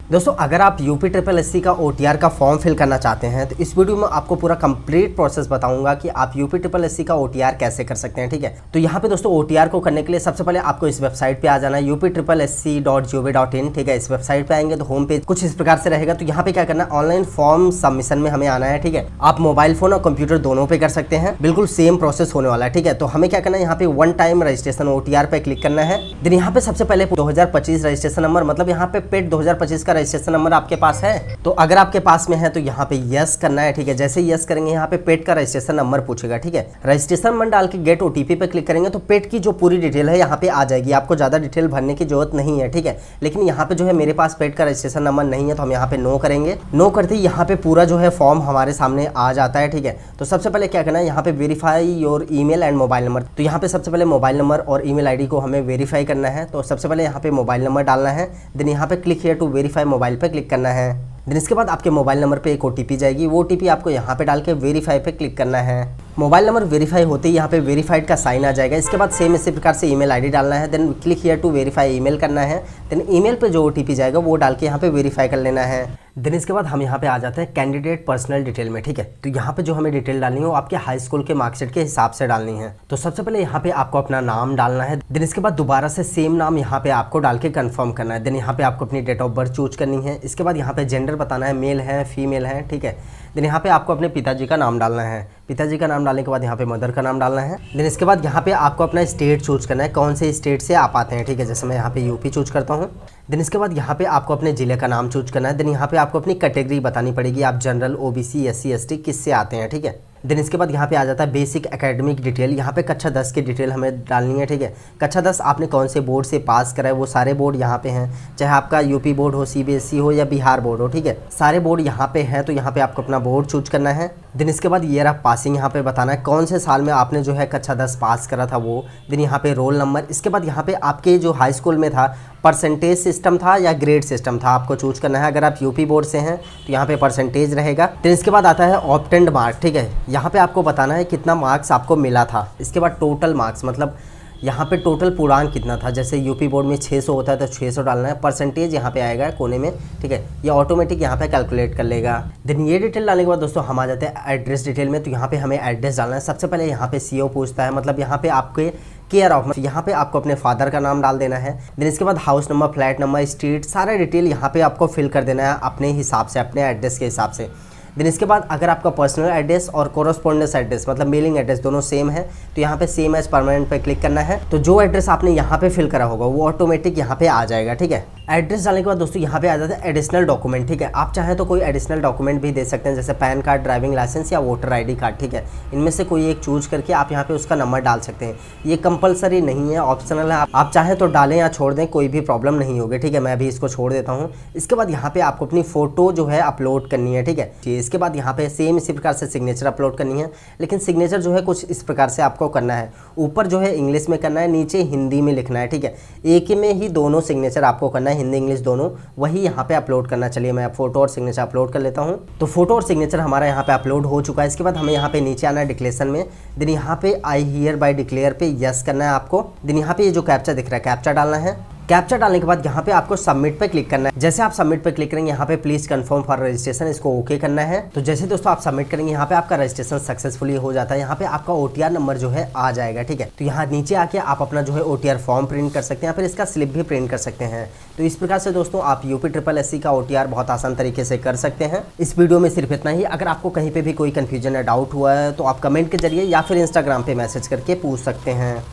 दोस्तों अगर आप यूपी ट्रिपल एससी का ओटीआर का फॉर्म फिल करना चाहते हैं तो इस वीडियो में आपको पूरा कंप्लीट प्रोसेस बताऊंगा कि आप यूपी ट्रिपल एससी का ओटीआर कैसे कर सकते हैं। ठीक है, तो यहाँ पे दोस्तों ओटीआर को करने के लिए सबसे पहले आपको इस वेबसाइट पे आ जाना है uptripplesc.gov.in। ठीक है, इस वेबसाइट पे आएंगे तो होम पेज कुछ इस प्रकार से रहेगा। तो यहाँ पे क्या करना है, ऑनलाइन फॉर्म सबमिशन में हमें आना है। ठीक है, आप मोबाइल फोन और कंप्यूटर दोनों पे कर सकते हैं, बिल्कुल सेम प्रोसेस होने वाला है। ठीक है, तो हमें क्या करना है, यहाँ पे वन टाइम रजिस्ट्रेशन ओटीआर पे क्लिक करना है। देन यहाँ पे सबसे पहले 2025 रजिस्ट्रेशन नंबर, मतलब यहाँ पे पेट 2025 का रजिस्ट्रेशन नंबर आपके पास है। तो अगर आपके पास में है तो यहाँ पे यस करना है। ठीक है, जैसे यस करेंगे यहाँ पे पेट का रजिस्ट्रेशन नंबर पूछेगा। ठीक है, रजिस्ट्रेशन नंबर डाल के गेट ओटीपी पे क्लिक करेंगे तो पेट की जो पूरी डिटेल है यहाँ पे आ जाएगी। आपको ज्यादा डिटेल भरने की जरूरत नहीं है। ठीक है, लेकिन यहाँ पे जो है मेरे पास पेट का रजिस्ट्रेशन नंबर नहीं है तो हम यहाँ पे नो करेंगे। नो करते ही यहाँ पे पूरा जो है फॉर्म हमारे सामने आ जाता है। ठीक है, तो सबसे पहले क्या करना है, यहाँ पे verify your email and mobile number. तो यहाँ पे सबसे पहले मोबाइल नंबर और ईमेल आईडी को हमें वेरीफाई करना है। तो सबसे पहले यहाँ पे मोबाइल नंबर डालना है। देन यहाँ पे click here to verify mobile पे क्लिक करना है। देन इसके बाद आपके मोबाइल नंबर पे एक ओटीपी जाएगी, वो ओटीपी आपको यहाँ पे डाल के वेरीफाई पे क्लिक करना है। मोबाइल नंबर वेरीफाई होते ही यहाँ पे वेरीफाइड का साइन आ जाएगा। इसके बाद सेम इसी प्रकार से ईमेल आईडी डालना है। Then click here to verify email करना है। देन ईमेल पे जो ओटीपी जाएगा वो डाल के यहाँ पे वेरीफाई कर लेना है। देन इसके बाद हम यहाँ पे आ जाते हैं कैंडिडेट पर्सनल डिटेल में। ठीक है, तो यहाँ पे जो हमें डिटेल डालनी है वो आपके हाई स्कूल के मार्कशीट के हिसाब से डालनी है। तो सबसे पहले यहाँ पे आपको अपना नाम डालना है। देन इसके बाद दोबारा से सेम नाम यहाँ पे आपको डाल के कंफर्म करना है। देन यहाँ पे आपको अपनी डेट ऑफ बर्थ चूज करनी है। इसके बाद यहाँ पे जेंडर बताना है, मेल है फीमेल है। ठीक है, देन यहाँ पे आपको अपने पिताजी का नाम डालना है। पिताजी का नाम डालने के बाद यहाँ पे मदर का नाम डालना है। देन इसके बाद यहाँ पे आपको अपना स्टेट चूज करना है, कौन से स्टेट से आप आते हैं। ठीक है, जैसे मैं यहाँ पे यूपी चूज करता हूँ। देन इसके बाद यहाँ पे आपको अपने जिले का नाम चूज करना है। देन यहाँ पे आपको अपनी कैटेगरी बतानी पड़ेगी, आप जनरल, ओबीसी, एससी, एसटी किससे आते हैं। ठीक है, देन इसके बाद यहाँ पे आ जाता है बेसिक एकेडमिक डिटेल। यहाँ पे कक्षा 10 की डिटेल हमें डालनी है। ठीक है, कक्षा 10 आपने कौन से बोर्ड से पास करा है, वो सारे बोर्ड यहाँ पे हैं, चाहे आपका यूपी बोर्ड हो, सीबीएसई हो या बिहार बोर्ड हो। ठीक है, सारे बोर्ड यहाँ पे हैं, तो यहाँ पे आपको अपना बोर्ड चूज करना है। देन इसके बाद ईयर ऑफ पासिंग यहाँ पे बताना है, कौन से साल में आपने जो है कक्षा 10 पास करा था वो। देन यहाँ पे रोल नंबर। इसके बाद यहाँ पे आपके जो हाई स्कूल में था परसेंटेज सिस्टम था या ग्रेड सिस्टम था, आपको चूज करना है। अगर आप यूपी बोर्ड से हैं तो यहाँ पे परसेंटेज रहेगा। फिर इसके बाद आता है ऑब्टेन्ड मार्क। ठीक है, यहाँ पे आपको बताना है कितना मार्क्स आपको मिला था। इसके बाद टोटल मार्क्स, मतलब यहाँ पे टोटल पूर्णांक कितना था। जैसे यूपी बोर्ड में 600 होता है तो 600 डालना है। परसेंटेज यहाँ पे आएगा कोने में। ठीक है, ये ऑटोमेटिक यहाँ पे कैलकुलेट कर लेगा। देन ये डिटेल डालने के बाद दोस्तों हम आ जाते हैं एड्रेस डिटेल में। तो यहाँ पे हमें एड्रेस डालना है। सबसे पहले यहाँ पे सीओ पूछता है, मतलब यहाँ पे आपके केयर ऑफ, यहाँ पे आपको अपने फादर का नाम डाल देना है। देन इसके बाद house number, flat number, street, सारा डिटेल यहाँ पे आपको फिल कर देना है अपने हिसाब से, अपने एड्रेस के हिसाब से। देन इसके बाद अगर आपका पर्सनल एड्रेस और कोरोस्पोंडेंस एड्रेस, मतलब मेलिंग एड्रेस, दोनों सेम है तो यहाँ पे सेम एज परमानेंट पे क्लिक करना है। तो जो एड्रेस आपने यहाँ पे फिल करा होगा वो ऑटोमेटिक यहाँ पे आ जाएगा। ठीक है, एड्रेस डालने के बाद दोस्तों यहाँ पे आ जाता है एडिशनल डॉक्यूमेंट। ठीक है, आप चाहें तो कोई एडिशनल डॉक्यूमेंट भी दे सकते हैं, जैसे पैन कार्ड, ड्राइविंग लाइसेंस या वोटर आईडी कार्ड। ठीक है, इनमें से कोई एक चूज करके आप यहाँ पे उसका नंबर डाल सकते हैं। ये कंपलसरी नहीं है, ऑप्शनल है, आप चाहें तो डालें या छोड़ दें, कोई भी प्रॉब्लम नहीं होगी। ठीक है, मैं अभी इसको छोड़ देता हूँ। इसके बाद यहाँ पे आपको अपनी फोटो जो है अपलोड करनी है। ठीक है, इसके बाद यहाँ पे सेम इसी प्रकार से सिग्नेचर अपलोड करनी है, लेकिन सिग्नेचर जो है कुछ इस प्रकार से आपको करना है। ऊपर जो है इंग्लिश में करना है, नीचे हिंदी में लिखना है। ठीक है, एक ही में ही दोनों सिग्नेचर आपको करना है, हिंदी इंग्लिश दोनों, वही यहाँ पे अपलोड करना। चलिए मैं फोटो और सिग्नेचर अपलोड कर लेता हूँ। तो फोटो और सिग्नेचर हमारा यहाँ पे अपलोड हो चुका है। इसके बाद हमें यहाँ पे नीचे आना है डिक्लेरेशन में। देन यहाँ पे आई हियर बाय डिक्लेयर पे यस करना है आपको। देन यहाँ पे ये जो कैप्चा दिख रहा है, कैप्चा डालना है। कैप्चा डालने के बाद यहाँ पे आपको सबमिट पे क्लिक करना है। जैसे आप सबमिट पे क्लिक करेंगे यहाँ पे प्लीज कंफर्म फॉर रजिस्ट्रेशन, इसको ओके करना है। तो जैसे दोस्तों आप सबमिट करेंगे यहाँ पे आपका रजिस्ट्रेशन सक्सेसफुली हो जाता है। यहाँ पे आपका ओटीआर नंबर जो है आ जाएगा। ठीक है, तो यहाँ नीचे आके आप अपना जो है ओटीआर फॉर्म प्रिंट कर सकते हैं, फिर इसका स्लिप भी प्रिंट कर सकते हैं। तो इस प्रकार से दोस्तों आप यूपी ट्रिपल एससी का ओटीआर बहुत आसान तरीके से कर सकते हैं। इस वीडियो में सिर्फ इतना ही। अगर आपको कहीं पे भी कोई कंफ्यूजन या डाउट हुआ है तो आप कमेंट के जरिए या फिर इंस्टाग्राम पे मैसेज करके पूछ सकते हैं।